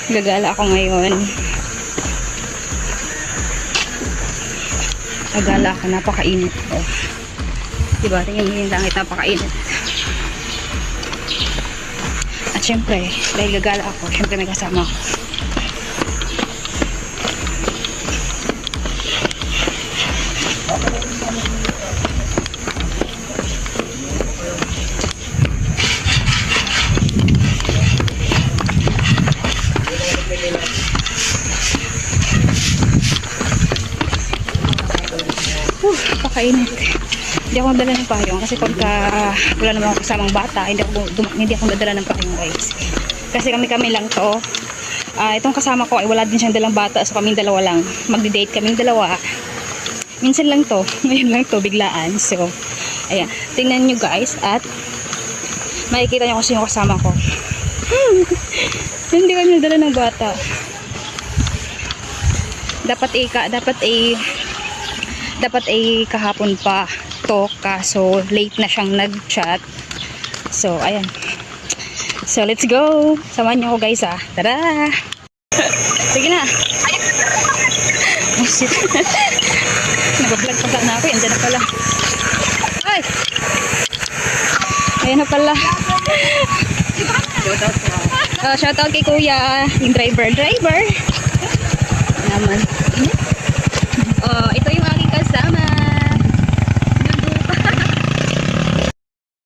Gagala ako ngayon. Gagala ako, napakainit ko. Diba, tingin yung langit, napakainit. At syempre, dahil gagala ako, syempre may kasama ako. Napakainit. Hindi ako nadala ng payong kasi pagka wala naman ako kasamang bata, hindi ako nadala ng payong, guys. Kasi kami lang to. Itong kasama ko ay wala din siyang dalang bata, so kaming dalawa lang. Magdi-date kaming dalawa. Minsan lang to, ngayon lang to, biglaan. So, ayan. Tingnan nyo, guys, at makikita nyo kung sino kasama ko. Hindi kami nadala ng bata. Dapat kahapon pa to, kaso late na siyang nag-chat. So, ayan. So, let's go. Samahan niyo ako, guys, ah. Tara! Sige na. Oh, shit. Nag-vlog pa na ako. Yan na pala. Ay! Ayan na pala. Shoutout kay Kuya. Yung driver. Naman. Ito yung